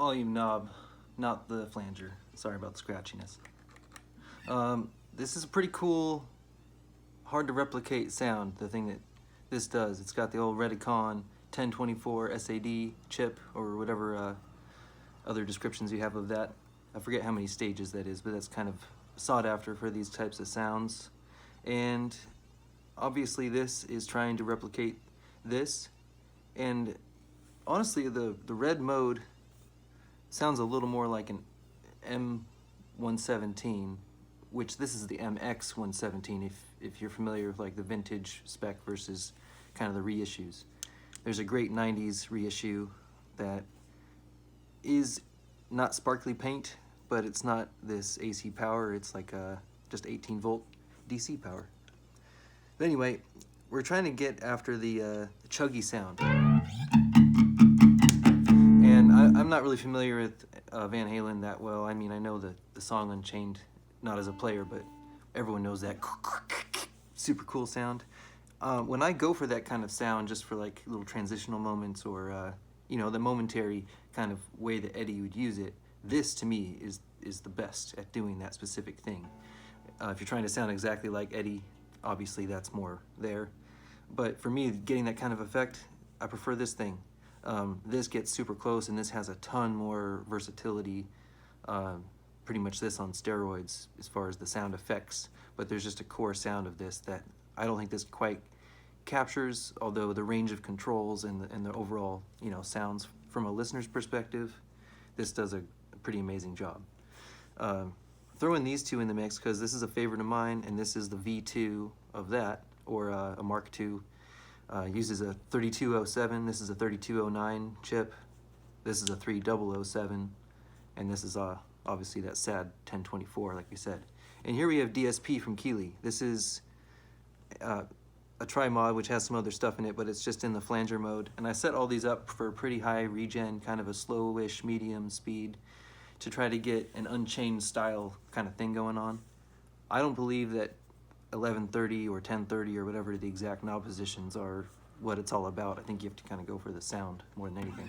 volume knob, not the flanger. Sorry about the scratchiness. This is a pretty cool, hard to replicate sound, the thing that this does. It's got the old reticon 1024 SAD chip, or whatever other descriptions you have of that. I forget how many stages that is, but that's kind of sought after for these types of sounds. And obviously this is trying to replicate this, and honestly the red mode sounds a little more like an M117, which this is the MX117 if you're familiar with like the vintage spec versus kind of the reissues. There's a great 90s reissue that is not sparkly paint, but it's not this AC power, it's like just 18 volt DC power. But anyway, we're trying to get after the chuggy sound. And I'm not really familiar with Van Halen that well. I mean, I know the song Unchained, not as a player, but everyone knows that super cool sound. When I go for that kind of sound, just for like little transitional moments, or you know, the momentary kind of way that Eddie would use it, this to me is the best at doing that specific thing. If you're trying to sound exactly like Eddie, obviously that's more there. But for me, getting that kind of effect, I prefer this thing. This gets super close, and this has a ton more versatility. Pretty much this on steroids as far as the sound effects, but there's just a core sound of this that I don't think this quite captures, although the range of controls and the overall, you know, sounds from a listener's perspective, this does a pretty amazing job. Throw in these two in the mix because this is a favorite of mine, and this is the V2 of that, or a Mark II. Uses a 3207, this is a 3209 chip, this is a 3007, and this is obviously that sad 1024 like we said. And here we have DSP from Keeley. This is a tri-mod which has some other stuff in it, but it's just in the flanger mode. And I set all these up for pretty high regen, kind of a slowish medium speed, to try to get an unchained style kind of thing going on. I don't believe that 1130 or 1030 or whatever the exact knob positions are what it's all about. I think you have to kind of go for the sound more than anything.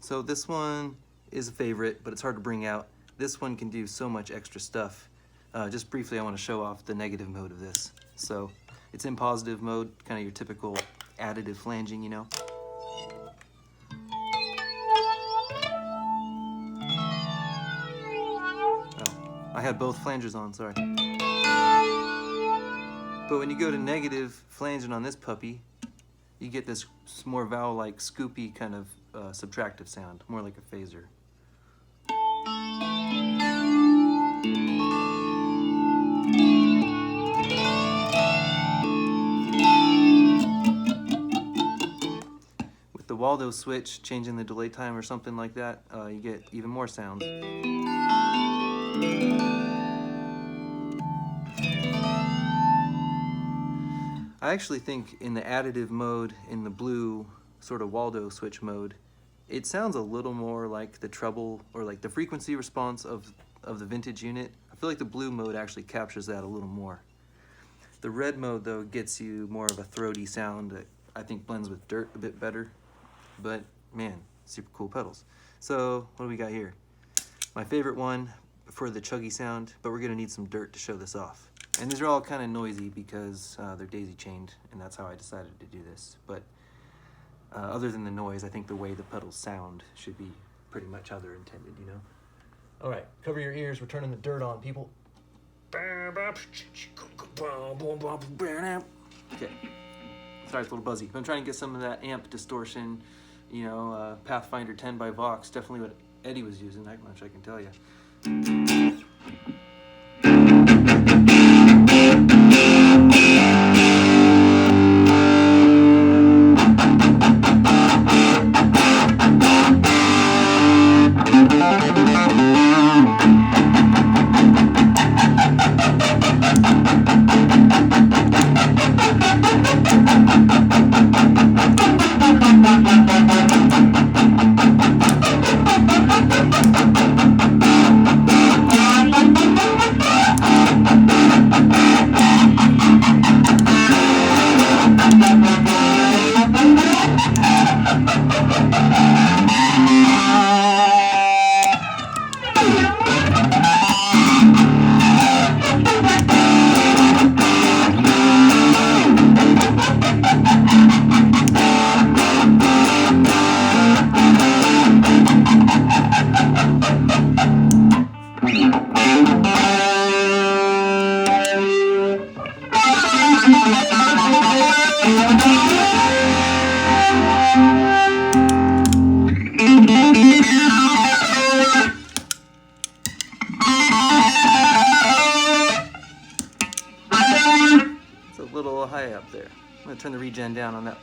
So this one is a favorite, but it's hard to bring out. This one can do so much extra stuff. Just briefly, I want to show off the negative mode of this. So it's in positive mode, kind of your typical additive flanging, you know. Oh, I had both flangers on, sorry. But when you go to negative flanging on this puppy, you get this more vowel-like, scoopy kind of subtractive sound, more like a phaser. With the Waldo switch, changing the delay time or something like that, you get even more sounds. I actually think in the additive mode, in the blue sort of Waldo switch mode, it sounds a little more like the treble or like the frequency response of the vintage unit. I feel like the blue mode actually captures that a little more. The red mode though gets you more of a throaty sound that I think blends with dirt a bit better. But man, super cool pedals. So what do we got here? My favorite one for the chuggy sound, but we're gonna need some dirt to show this off. And these are all kind of noisy because they're daisy chained, and that's how I decided to do this. But other than the noise, I think the way the pedals sound should be pretty much how they're intended, you know? All right, cover your ears. We're turning the dirt on, people. Okay. Sorry, it's a little buzzy. I'm trying to get some of that amp distortion, you know, Pathfinder 10 by Vox, definitely what Eddie was using, that much I can tell you. It's a little high up there. I'm going to turn the regen down on that.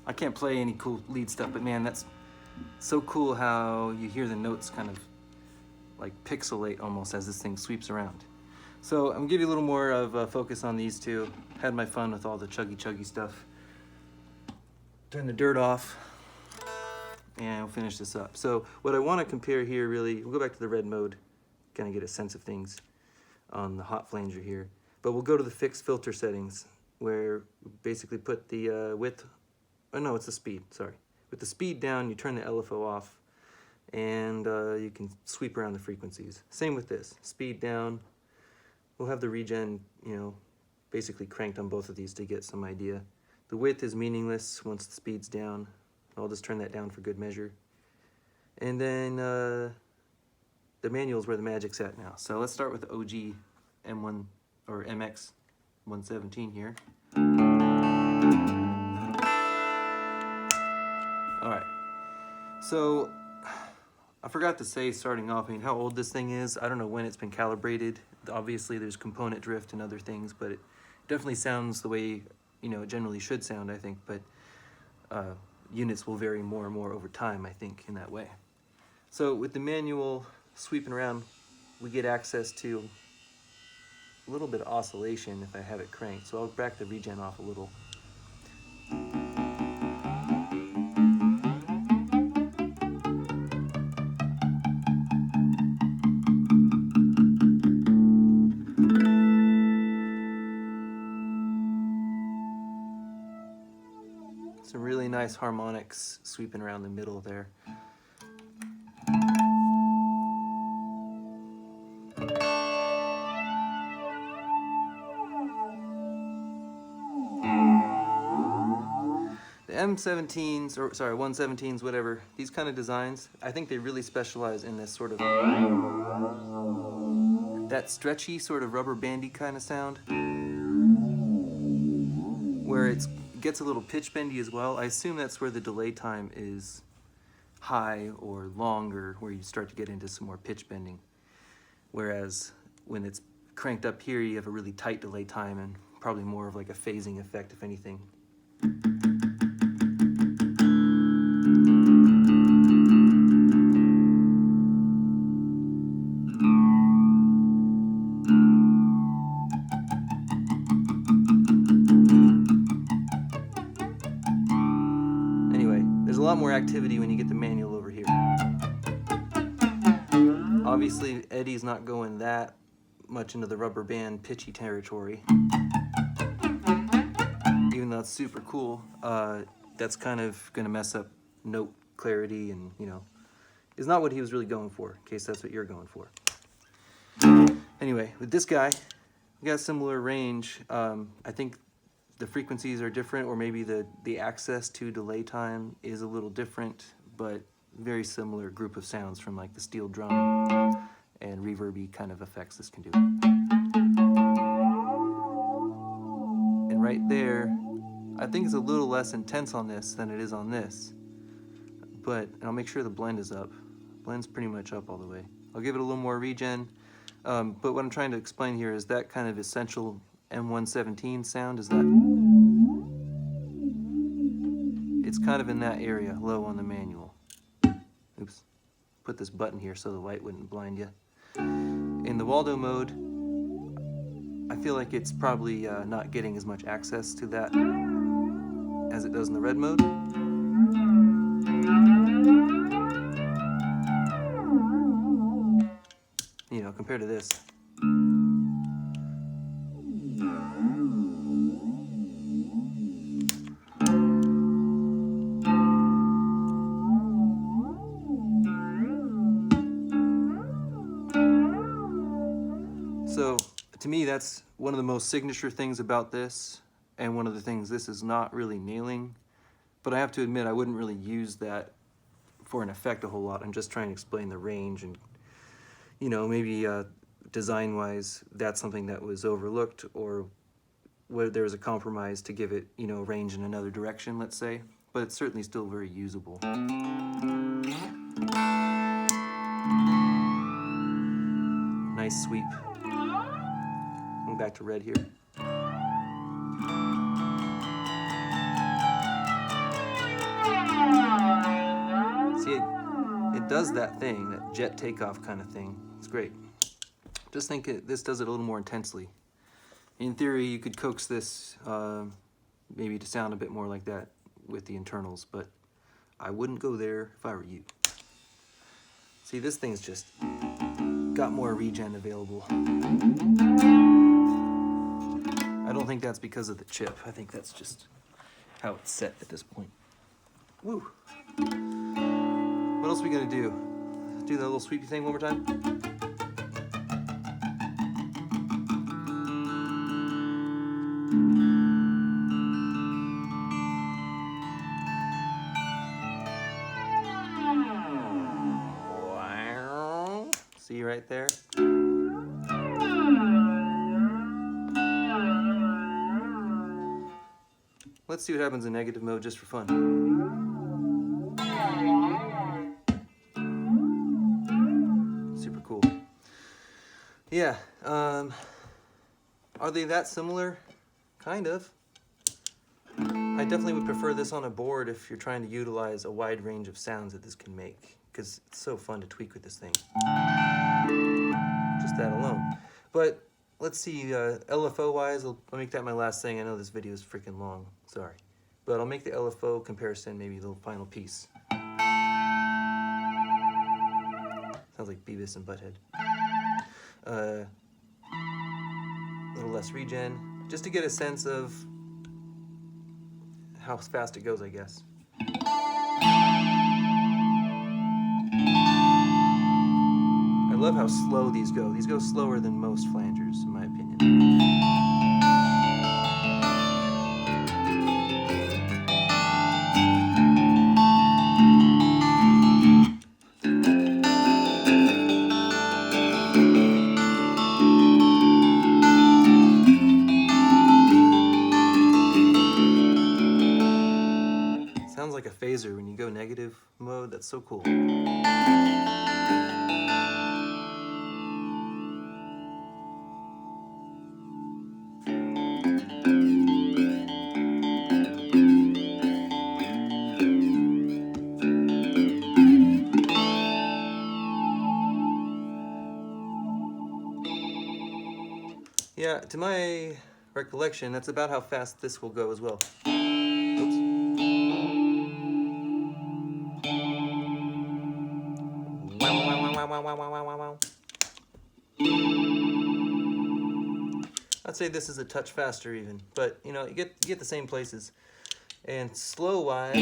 I can't play any cool lead stuff, but man, that's so cool how you hear the notes kind of like pixelate almost as this thing sweeps around. So I'm gonna give you a little more of a focus on these two. Had my fun with all the chuggy stuff. Turn the dirt off and we'll finish this up. So what I want to compare here really, we'll go back to the red mode, kind of get a sense of things on the hot flanger here. But we'll go to the fixed filter settings where we basically put the width, oh no, it's the speed, sorry. With the speed down, you turn the LFO off and you can sweep around the frequencies. Same with this, speed down. We'll have the regen, you know, basically cranked on both of these to get some idea. The width is meaningless once the speed's down. I'll just turn that down for good measure. And then the manual is where the magic's at now. So let's start with the OG M1 or MX117 here. All right. So I forgot to say starting off, I mean, how old this thing is. I don't know when it's been calibrated. Obviously there's component drift and other things, but it definitely sounds the way, you know, it generally should sound, I think, but units will vary more and more over time, I think, in that way. So with the manual sweeping around, we get access to a little bit of oscillation if I have it cranked. So I'll back the regen off a little. Some really nice harmonics sweeping around the middle there. The M17s, or sorry, 117s, whatever, these kind of designs, I think they really specialize in this sort of, that stretchy sort of rubber bandy kind of sound, where it gets a little pitch bendy as well. I assume that's where the delay time is high or longer, where you start to get into some more pitch bending. Whereas when it's cranked up here, you have a really tight delay time and probably more of like a phasing effect, if anything. There's a lot more activity when you get the manual over here. Obviously, Eddie's not going that much into the rubber band pitchy territory. it's super cool, that's kind of going to mess up note clarity and, you know, is not what he was really going for, in case that's what you're going for. Anyway, with this guy, we got similar range. I think the frequencies are different, or maybe the access to delay time is a little different, but very similar group of sounds from like the steel drum and reverby kind of effects this can do. And right there, I think it's a little less intense on this than it is on this, but and I'll make sure the blend is up. Blend's pretty much up all the way. I'll give it a little more regen, but what I'm trying to explain here is that kind of essential M117 sound is that it's kind of in that area, low on the manual. Oops, put this button here so the light wouldn't blind you. In the Waldo mode, I feel like it's probably not getting as much access to that as it does in the red mode. You know, compared to this. So, to me, that's one of the most signature things about this, and one of the things this is not really nailing. But I have to admit, I wouldn't really use that for an effect a whole lot. I'm just trying to explain the range, and, you know, maybe design-wise, that's something that was overlooked, or where there was a compromise to give it, you know, range in another direction, let's say. But it's certainly still very usable. Nice sweep. Going back to red here. See, it does that thing, that jet takeoff kind of thing. It's great. Just think this does it a little more intensely. In theory, you could coax this maybe to sound a bit more like that with the internals, but I wouldn't go there if I were you. See, this thing's just got more regen available. I don't think that's because of the chip. I think that's just how it's set at this point. Woo! What else are we gonna do? Do that little sweepy thing one more time? Wow. See right there? Let's see what happens in negative mode just for fun. Super cool. Yeah, are they that similar? Kind of. I definitely would prefer this on a board if you're trying to utilize a wide range of sounds that this can make, because it's so fun to tweak with this thing. Just that alone. But let's see, LFO-wise, I'll make that my last thing. I know this video is freaking long, sorry. But I'll make the LFO comparison maybe the final piece. Sounds like Beavis and Butthead. A little less regen, just to get a sense of how fast it goes, I guess. I love how slow these go. These go slower than most flangers, in my opinion. Sounds like a phaser when you go negative mode. That's so cool. Yeah, to my recollection, that's about how fast this will go as well. Oops. Wow, wow, wow, wow, wow, wow, wow, wow, wow. I'd say this is a touch faster even, but you know, you get the same places. And slow wise,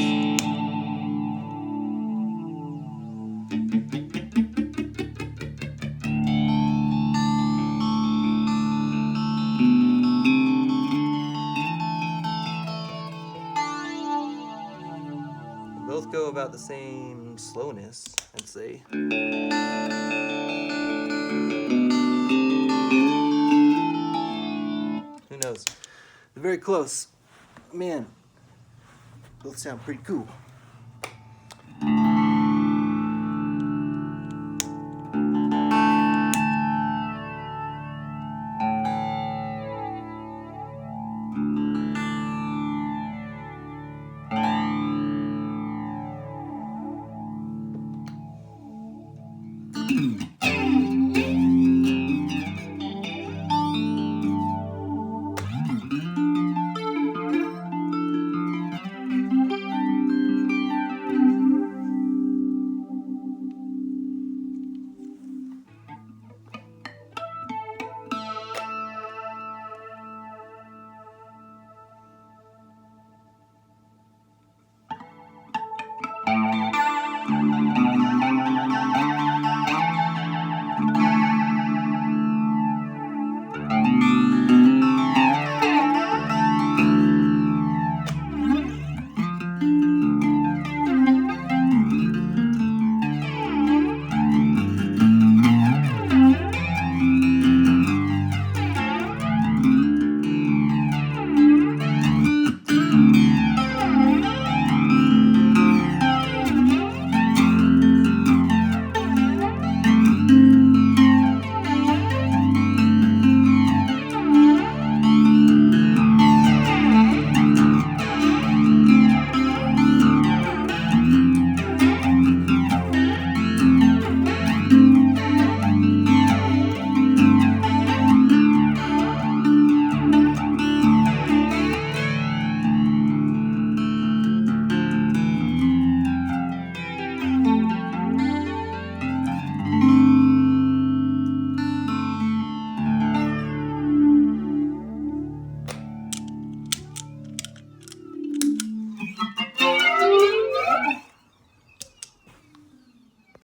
both go about the same slowness, I'd say. Who knows? They're very close. Man, both sound pretty cool.